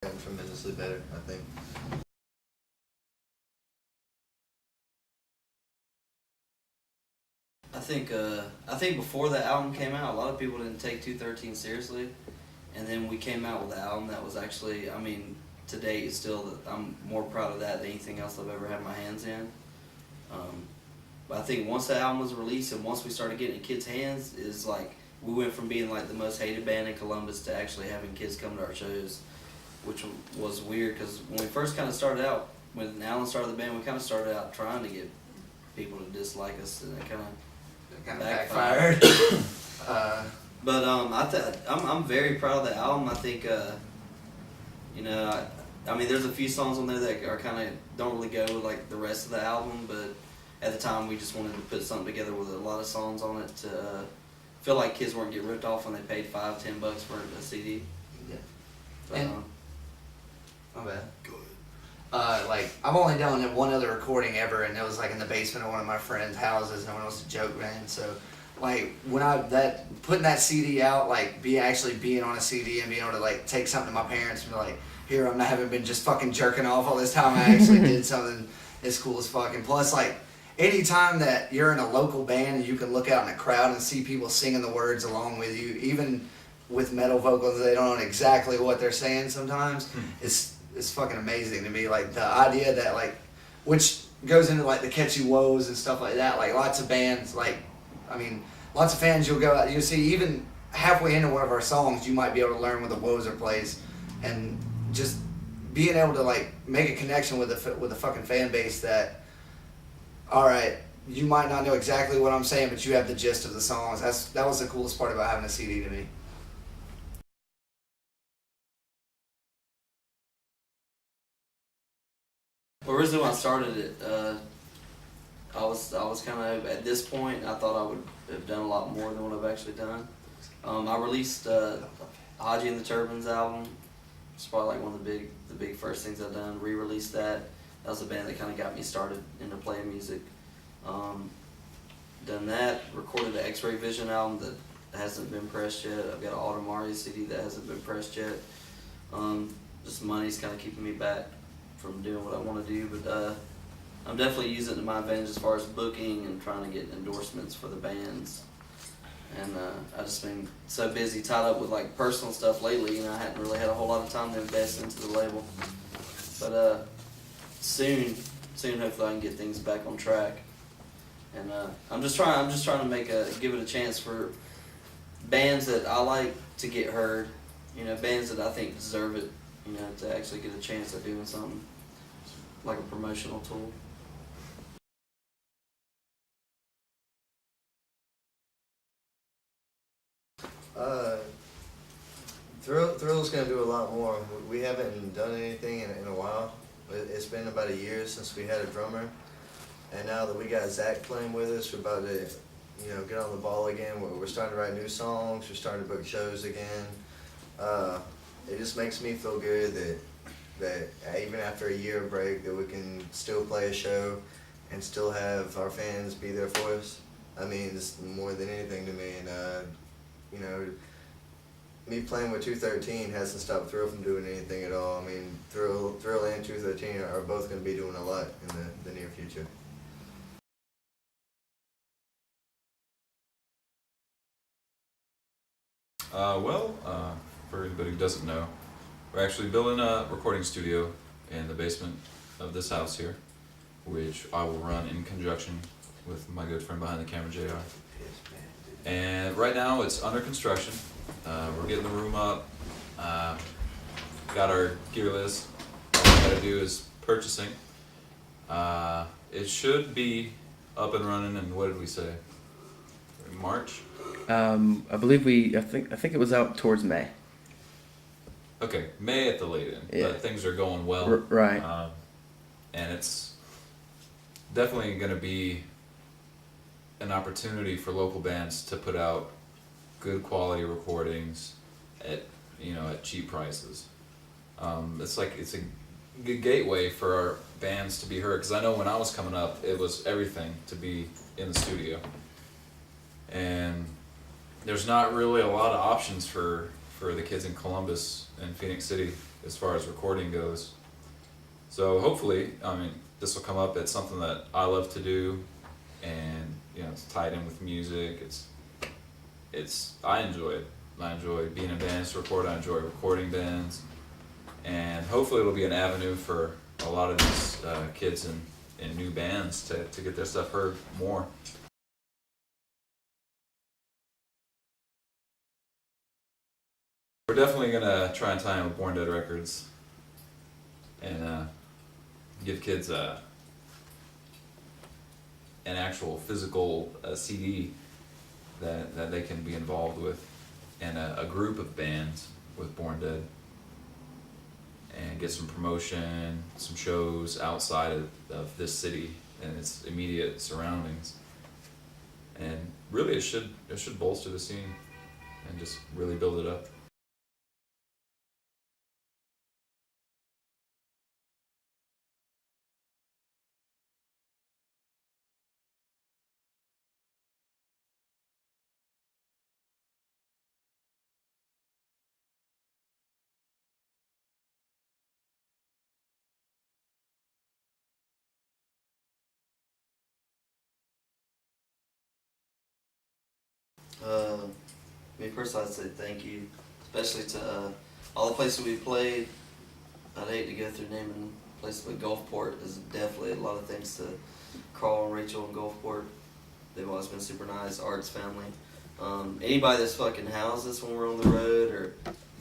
tremendously better, I think. I think before the album came out, a lot of people didn't take 213 seriously, and then we came out with an album that was actually, I mean, to date, is still, I'm more proud of that than anything else I've ever had my hands in. But I think once the album was released and once we started getting in kids' hands, is like we went from being like the most hated band in Columbus to actually having kids come to our shows, which was weird because when we first kind of started out, when Alan started the band, we kind of started out trying to get people to dislike us, and it kind of backfired. But I'm very proud of the album. I think you know, I mean, there's a few songs on there that are kind of don't really go with like the rest of the album, but at the time we just wanted to put something together with a lot of songs on it to feel like kids weren't getting ripped off when they paid $5-10 for a CD. Yeah. But, And- My bad. Like I've only done one other recording ever, and it was like in the basement of one of my friends' houses. No one else to joke band. So, like when putting that CD out, like actually being on a CD and being able to like take something to my parents and be like, here I haven't been just fucking jerking off all this time. I actually did something as cool as fuck. And plus, like anytime that you're in a local band and you can look out in a crowd and see people singing the words along with you, even with metal vocals, they don't know exactly what they're saying sometimes. It's fucking amazing to me. Like the idea that like, which goes into like the catchy woes and stuff like that. Like lots of bands, like, I mean, lots of fans you'll go out, you'll see even halfway into one of our songs, you might be able to learn what the woes plays, and just being able to like make a connection with the fucking fan base that, all right, you might not know exactly what I'm saying, but you have the gist of the songs. That was the coolest part about having a CD to me. Well, originally when I started it, I was kind of at this point. I thought I would have done a lot more than what I've actually done. I released Haji and the Turbans album. It's probably like one of the big first things I've done. Re-released that. That was the band that kind of got me started into playing music. Done that. Recorded the X-Ray Vision album that hasn't been pressed yet. I've got an Automari CD that hasn't been pressed yet. Just money's kind of keeping me back from doing what I want to do, but I'm definitely using it to my advantage as far as booking and trying to get endorsements for the bands. And I just been so busy, tied up with like personal stuff lately, and I hadn't really had a whole lot of time to invest into the label. But soon, hopefully I can get things back on track. And I'm just trying to give it a chance for bands that I like to get heard. You know, bands that I think deserve it. You know, to actually get a chance at doing something like a promotional tool. Thrill's gonna do a lot more. We haven't done anything in a while. It's been about a year since we had a drummer, and now that we got Zach playing with us, we're about to, get on the ball again. We're starting to write new songs. We're starting to book shows again. It just makes me feel good that even after a year of break, that we can still play a show and still have our fans be there for us. I mean, it's more than anything to me, and me playing with 213 hasn't stopped Thrill from doing anything at all. I mean, Thrill and 213 are both going to be doing a lot in the near future. For anybody who doesn't know, we're actually building a recording studio in the basement of this house here, which I will run in conjunction with my good friend behind the camera, JR. And right now it's under construction. We're getting the room up, got our gear list. All we gotta do is purchasing. It should be up and running in, what did we say, March? I believe I think it was out towards May. Okay, May at the late end, Yeah. but things are going well. Right. And it's definitely going to be an opportunity for local bands to put out good quality recordings at cheap prices. It's a good gateway for our bands to be heard, because I know when I was coming up, it was everything to be in the studio, and there's not really a lot of options for the kids in Columbus and Phoenix City as far as recording goes. So hopefully, I mean, this will come up. It's something that I love to do, and you know, it's tied in with music. I enjoy it. I enjoy being in bands to record. I enjoy recording bands, and hopefully it'll be an avenue for a lot of these kids in new bands to get their stuff heard more. We're definitely gonna try and tie in with Born Dead Records and give kids an actual physical CD that they can be involved with, and a group of bands with Born Dead, and get some promotion, some shows outside of this city and its immediate surroundings. And really, it should bolster the scene and just really build it up. Me personally, I'd say thank you, especially to all the places we played. I'd hate to go through naming places, but Gulfport is definitely a lot of thanks to Carl and Rachel in Gulfport. They've always been super nice. Art's family. Anybody that's fucking housed us when we're on the road, or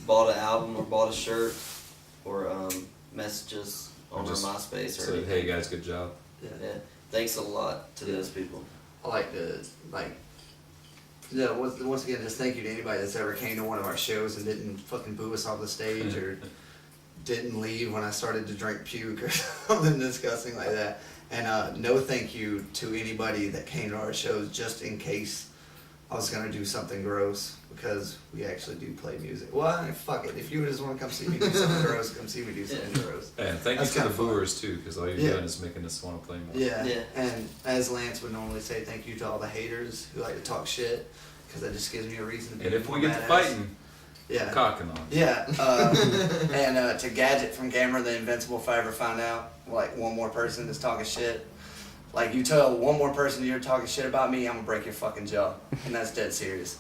bought an album, or bought a shirt, or messages on our Just MySpace or said, anything. hey guys, good job. Yeah. Yeah, thanks a lot to those people. I like to yeah. Once again, just thank you to anybody that's ever came to one of our shows and didn't fucking boo us off the stage or didn't leave when I started to drink puke or something disgusting like that. And no thank you to anybody that came to our shows just in case I was gonna do something gross, because we actually do play music. Well, fuck it. If you just want to come see me do something gross, come see me do something gross. And thank That's you to the kinda fun. booers too, because all you're Yeah. doing is making us want to play more. Yeah. Yeah. And as Lance would normally say, thank you to all the haters who like to talk shit, because that just gives me a reason to be And if more we get to badass. fighting, Yeah. cocking on. Yeah, and to Gadget from Gamer the Invincible, if I ever find out, like, one more person that's talking shit, like, you tell one more person you're talking shit about me, I'm gonna break your fucking jaw, and that's dead serious.